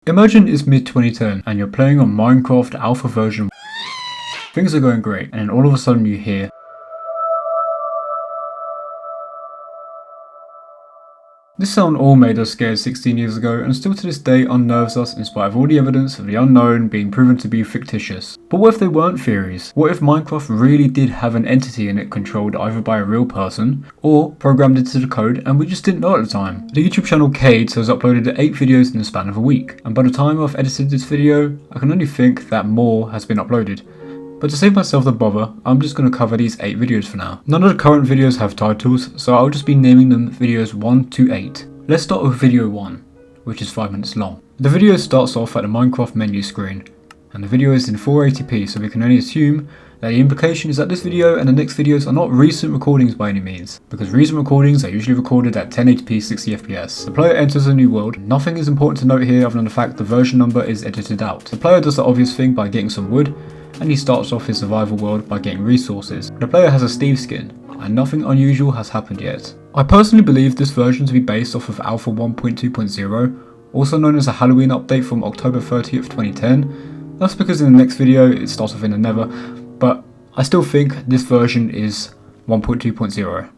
Imagine it's mid-2010 and you're playing on Minecraft alpha version. Things are going great, and then all of a sudden you hear this sound all made us scared 16 years ago and still to this day unnerves us in spite of all the evidence of the unknown being proven to be fictitious. But what if they weren't theories? What if Minecraft really did have an entity in it controlled either by a real person or programmed into the code and we just didn't know at the time? The YouTube channel Caedes has uploaded 8 videos in the span of a week, and by the time I've edited this video, I can only think that more has been uploaded. But to save myself the bother, I'm just going to cover these 8 videos for now. None of the current videos have titles, so I'll just be naming them videos 1 to 8. Let's start with video 1, which is 5 minutes long. The video starts off at the Minecraft menu screen, and the video is in 480p, so we can only assume that the implication is that this video and the next videos are not recent recordings by any means, because recent recordings are usually recorded at 1080p 60fps. The player enters a new world. Nothing is important to note here other than the fact the version number is edited out. The player does the obvious thing by getting some wood, and he starts off his survival world by getting resources. The player has a Steve skin, and nothing unusual has happened yet. I personally believe this version to be based off of Alpha 1.2.0, also known as a Halloween update from October 30th, 2010. That's because in the next video it starts off in the Nether, but I still think this version is 1.2.0.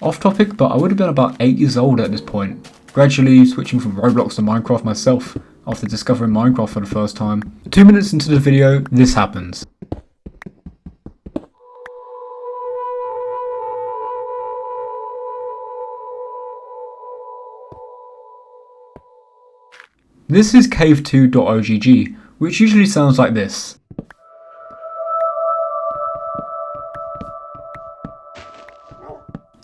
Off topic, but I would have been about 8 years old at this point, gradually switching from Roblox to Minecraft myself after discovering Minecraft for the first time. 2 minutes into the video, this happens. This is cave2.ogg, which usually sounds like this.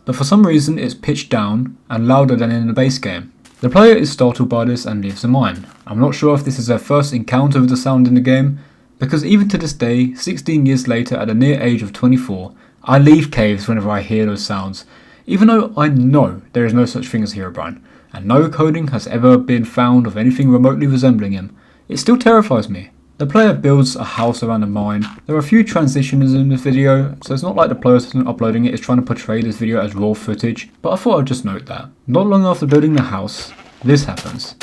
But for some reason it's pitched down and louder than in the base game. The player is startled by this and leaves the mine. I'm not sure if this is their first encounter with the sound in the game, because even to this day, 16 years later at the near age of 24, I leave caves whenever I hear those sounds, even though I know there is no such thing as Herobrine, and no coding has ever been found of anything remotely resembling him. It still terrifies me. The player builds a house around a mine. There are a few transitions in this video, so it's not like the person uploading it is trying to portray this video as raw footage, but I thought I'd just note that. Not long after building the house, this happens.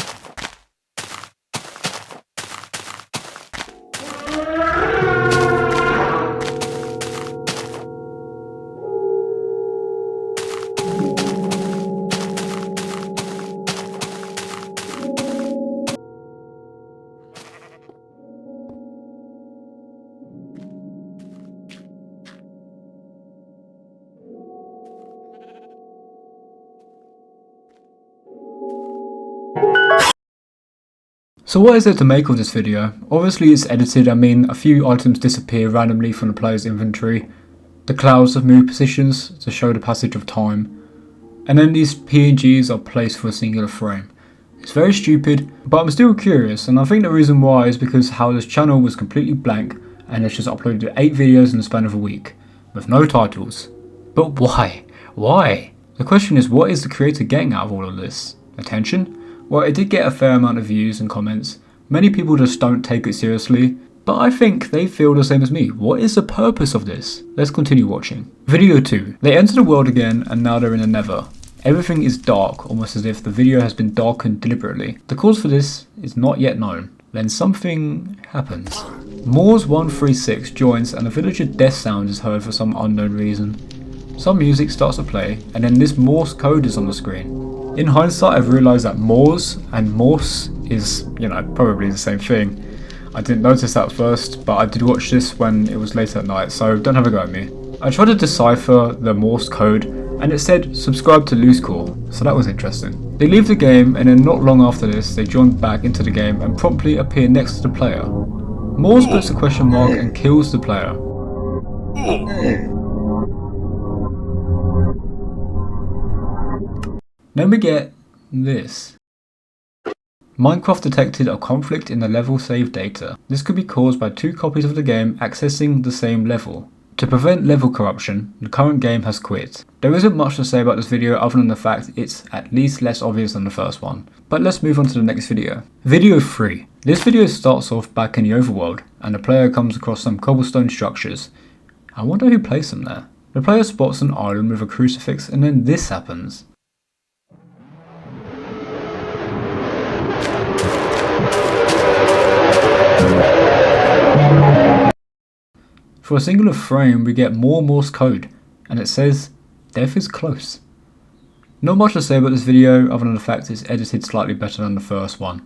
So what is there to make of this video? Obviously it's edited. I mean, a few items disappear randomly from the player's inventory. The clouds have moved positions to show the passage of time. And then these PNGs are placed for a singular frame. It's very stupid, but I'm still curious, and I think the reason why is because how this channel was completely blank and it's just uploaded 8 videos in the span of a week, with no titles. But why? Why? The question is, what is the creator getting out of all of this? Attention? Well, it did get a fair amount of views and comments. Many people just don't take it seriously, but I think they feel the same as me. What is the purpose of this? Let's continue watching. Video 2. They enter the world again and now they're in the Nether. Everything is dark, almost as if the video has been darkened deliberately. The cause for this is not yet known. Then something happens. Morse 136 joins and a villager death sound is heard for some unknown reason. Some music starts to play and then this Morse code is on the screen. In hindsight, I've realised that Morse and Morse is, probably the same thing. I didn't notice that at first, but I did watch this when it was late at night, so don't have a go at me. I tried to decipher the Morse code, and it said subscribe to Louscore, so that was interesting. They leave the game, and then not long after this, they join back into the game and promptly appear next to the player. Morse puts a question mark and kills the player. Then we get this. Minecraft detected a conflict in the level save data. This could be caused by 2 copies of the game accessing the same level. To prevent level corruption, the current game has quit. There isn't much to say about this video other than the fact it's at least less obvious than the first one. But let's move on to the next video. Video 3. This video starts off back in the overworld, and the player comes across some cobblestone structures. I wonder who placed them there. The player spots an island with a crucifix, and then this happens. For a singular frame we get more Morse code, and it says, "Death is close." Not much to say about this video other than the fact it's edited slightly better than the first one.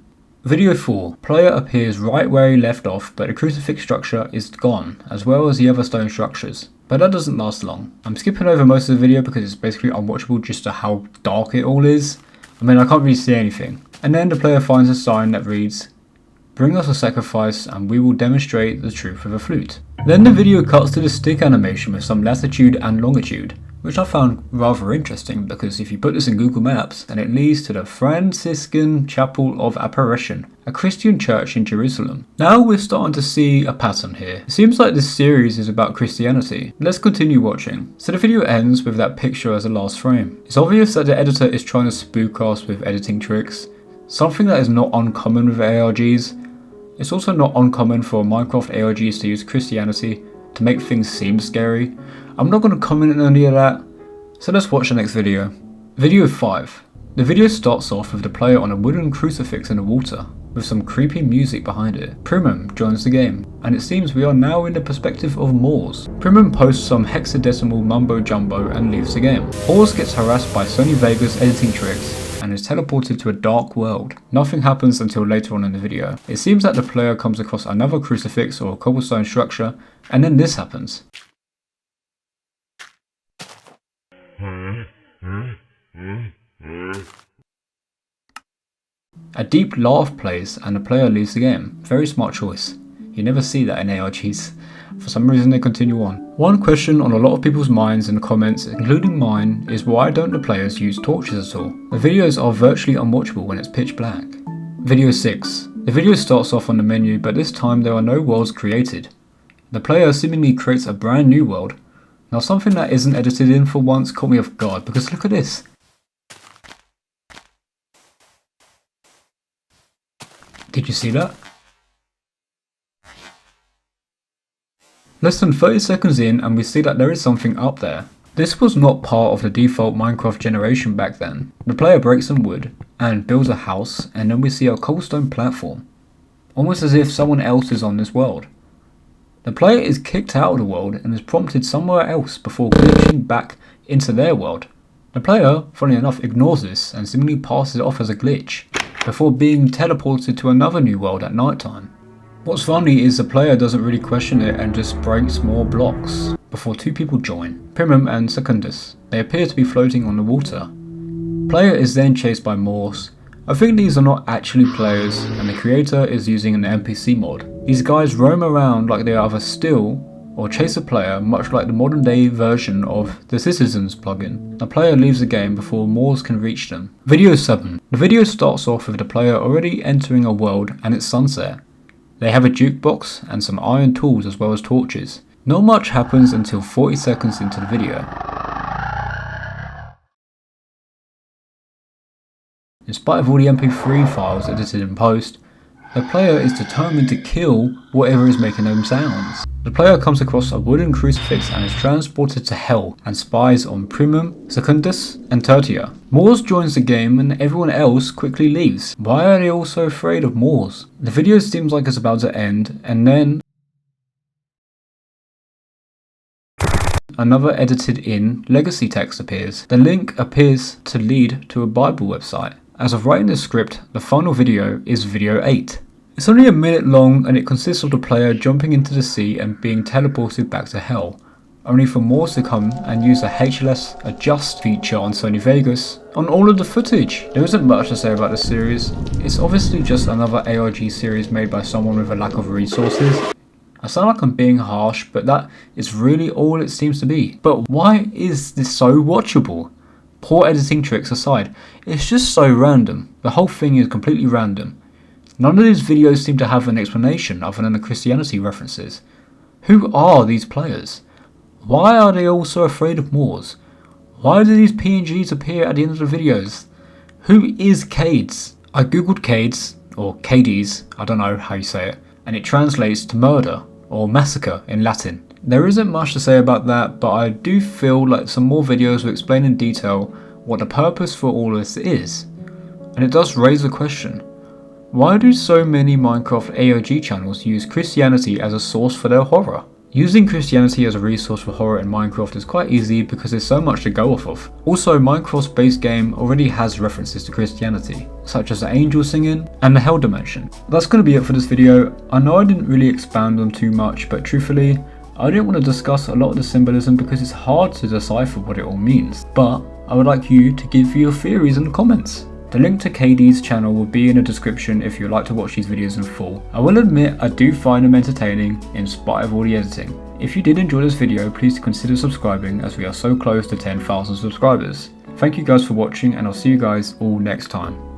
Video 4. Player appears right where he left off, but the crucifix structure is gone, as well as the other stone structures. But that doesn't last long. I'm skipping over most of the video because it's basically unwatchable just to how dark it all is. I mean, I can't really see anything. And then the player finds a sign that reads, "Bring us a sacrifice and we will demonstrate the truth with a flute." Then the video cuts to the stick animation with some latitude and longitude, which I found rather interesting because if you put this in Google Maps, then it leads to the Franciscan Chapel of Apparition, a Christian church in Jerusalem. Now we're starting to see a pattern here. It seems like this series is about Christianity. Let's continue watching. So the video ends with that picture as the last frame. It's obvious that the editor is trying to spook us with editing tricks, something that is not uncommon with ARGs. It's also not uncommon for Minecraft ARGs to use Christianity to make things seem scary. I'm not going to comment on any of that, so let's watch the next video. Video 5. The video starts off with the player on a wooden crucifix in the water, with some creepy music behind it. Primum joins the game, and it seems we are now in the perspective of Morse. Primum posts some hexadecimal mumbo jumbo and leaves the game. Morse gets harassed by Sony Vega's editing tricks, and is teleported to a dark world. Nothing happens until later on in the video. It seems that the player comes across another crucifix or cobblestone structure, and then this happens. A deep laugh plays and the player leaves the game. Very smart choice. You never see that in ARGs. For some reason they continue on. One question on a lot of people's minds in the comments, including mine, is why don't the players use torches at all? The videos are virtually unwatchable when it's pitch black. Video 6. The video starts off on the menu, but this time there are no worlds created. The player seemingly creates a brand new world. Now something that isn't edited in for once caught me off guard because look at this. Did you see that? Less than 30 seconds in and we see that there is something up there. This was not part of the default Minecraft generation back then. The player breaks some wood and builds a house, and then we see a cobblestone platform. Almost as if someone else is on this world. The player is kicked out of the world and is prompted somewhere else before glitching back into their world. The player, funny enough, ignores this and seemingly passes it off as a glitch, before being teleported to another new world at night time. What's funny is the player doesn't really question it and just breaks more blocks, before two people join, Primum and Secundus. They appear to be floating on the water. Player is then chased by Morse. I think these are not actually players and the creator is using an NPC mod. These guys roam around like they either steal or chase a player, much like the modern day version of the Citizens plugin. The player leaves the game before Morse can reach them. Video 7. The video starts off with the player already entering a world and it's sunset. They have a jukebox and some iron tools as well as torches. Not much happens until 40 seconds into the video. In spite of all the MP3 files edited in post, the player is determined to kill whatever is making them sounds. The player comes across a wooden crucifix and is transported to hell and spies on Primum, Secundus and Tertia. Morse joins the game and everyone else quickly leaves. Why are they all so afraid of Morse? The video seems like it's about to end and then another edited in legacy text appears. The link appears to lead to a Bible website. As of writing this script, the final video is video 8. It's only a minute long and it consists of the player jumping into the sea and being teleported back to hell, only for Morse to come and use the HLS adjust feature on Sony Vegas on all of the footage. There isn't much to say about this series. It's obviously just another ARG series made by someone with a lack of resources. I sound like I'm being harsh, but that is really all it seems to be. But why is this so watchable? Poor editing tricks aside, it's just so random. The whole thing is completely random. None of these videos seem to have an explanation other than the Christianity references. Who are these players? Why are they all so afraid of Morse? Why do these PNGs appear at the end of the videos? Who is Caedes? I googled Caedes, or Caedes, I don't know how you say it, and it translates to murder, or massacre in Latin. There isn't much to say about that, but I do feel like some more videos will explain in detail what the purpose for all this is. And it does raise a question. Why do so many Minecraft ARG channels use Christianity as a source for their horror? Using Christianity as a resource for horror in Minecraft is quite easy because there's so much to go off of. Also, Minecraft's base game already has references to Christianity, such as the angel singing and the hell dimension. That's going to be it for this video. I know I didn't really expand on too much, but truthfully, I didn't want to discuss a lot of the symbolism because it's hard to decipher what it all means. But I would like you to give your theories in the comments. The link to Caedes channel will be in the description if you'd like to watch these videos in full. I will admit I do find them entertaining in spite of all the editing. If you did enjoy this video, please consider subscribing as we are so close to 10,000 subscribers. Thank you guys for watching and I'll see you guys all next time.